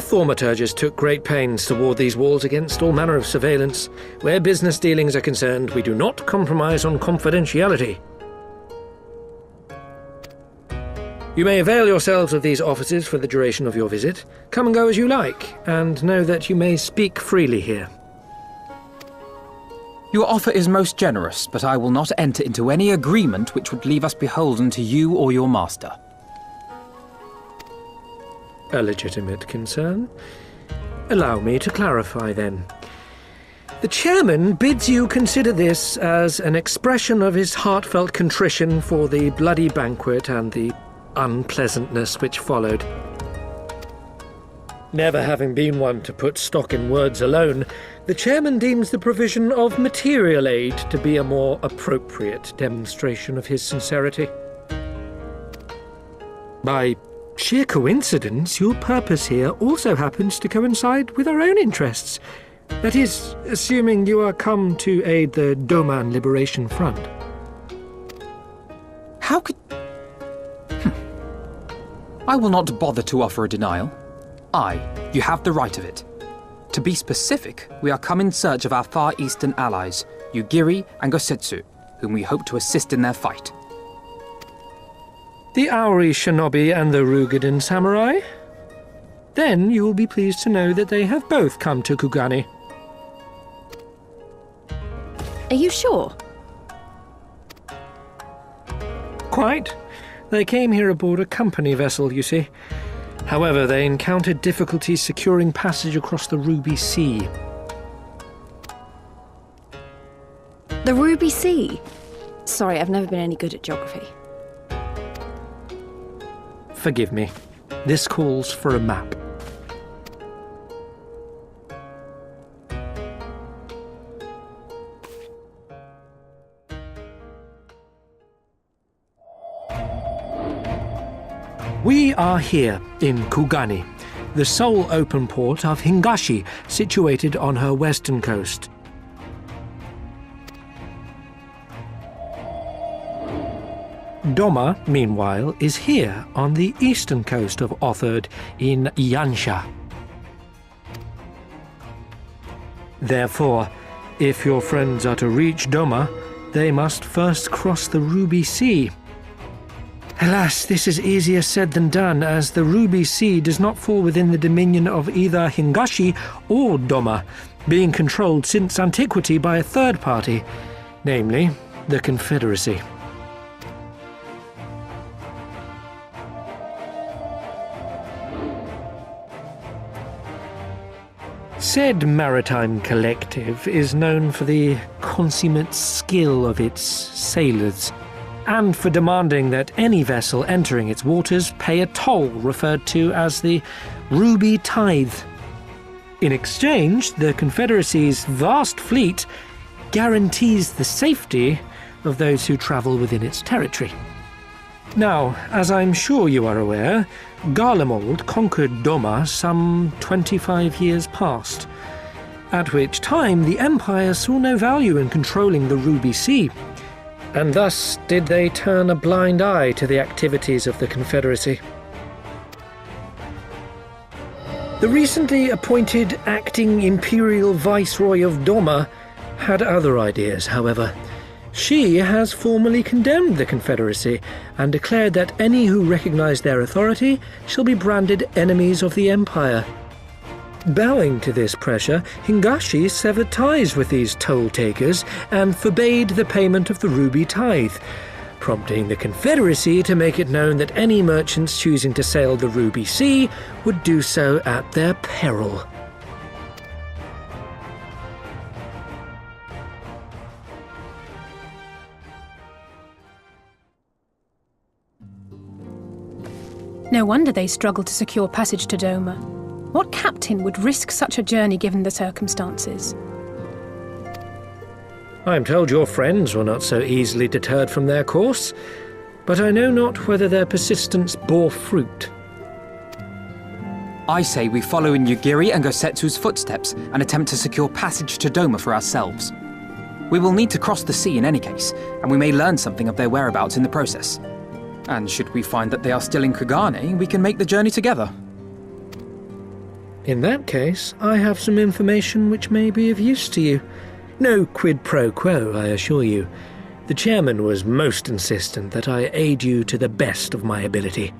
Our thaumaturgists took great pains to ward these walls against all manner of surveillance. Where business dealings are concerned, we do not compromise on confidentiality. You may avail yourselves of these offices for the duration of your visit. Come and go as you like, and know that you may speak freely here. Your offer is most generous, but I will not enter into any agreement which would leave us beholden to you or your master. A legitimate concern. Allow me to clarify, then. The chairman bids you consider this as an expression of his heartfelt contrition for the bloody banquet and the unpleasantness which followed. Never having been one to put stock in words alone, the chairman deems the provision of material aid to be a more appropriate demonstration of his sincerity. By sheer coincidence, your purpose here also happens to coincide with our own interests. That is, assuming you are come to aid the Doman Liberation Front. How could... I will not bother to offer a denial. You have the right of it. To be specific, we are come in search of our Far Eastern allies, Yugiri and Gosetsu, whom we hope to assist in their fight. The Aori Shinobi and the Rugadan Samurai? Then you will be pleased to know that they have both come to Kugani. Are you sure? Quite. They came here aboard a company vessel, you see. However, they encountered difficulties securing passage across the Ruby Sea. The Ruby Sea? Sorry, I've never been any good at geography. Forgive me. This calls for a map. We are here in Kugani, the sole open port of Hingashi, situated on her western coast. Doma, meanwhile, is here on the eastern coast of Otherd in Yansha. Therefore, if your friends are to reach Doma, they must first cross the Ruby Sea. Alas, this is easier said than done, as the Ruby Sea does not fall within the dominion of either Hingashi or Doma, being controlled since antiquity by a third party, namely the Confederacy. Said maritime collective is known for the consummate skill of its sailors, and for demanding that any vessel entering its waters pay a toll referred to as the Ruby Tithe. In exchange, the Confederacy's vast fleet guarantees the safety of those who travel within its territory. Now, as I'm sure you are aware, Garlemald conquered Doma some 25 years past, at which time the Empire saw no value in controlling the Ruby Sea, and thus did they turn a blind eye to the activities of the Confederacy. The recently appointed acting Imperial Viceroy of Doma had other ideas, however. She has formally condemned the Confederacy and declared that any who recognize their authority shall be branded enemies of the Empire. Bowing to this pressure, Hingashi severed ties with these toll-takers and forbade the payment of the Ruby Tithe, prompting the Confederacy to make it known that any merchants choosing to sail the Ruby Sea would do so at their peril. No wonder they struggled to secure passage to Doma. What captain would risk such a journey given the circumstances? I am told your friends were not so easily deterred from their course, but I know not whether their persistence bore fruit. I say we follow in Yugiri and Gosetsu's footsteps and attempt to secure passage to Doma for ourselves. We will need to cross the sea in any case, and we may learn something of their whereabouts in the process. And should we find that they are still in Kugane, we can make the journey together. In that case, I have some information which may be of use to you. No quid pro quo, I assure you. The chairman was most insistent that I aid you to the best of my ability.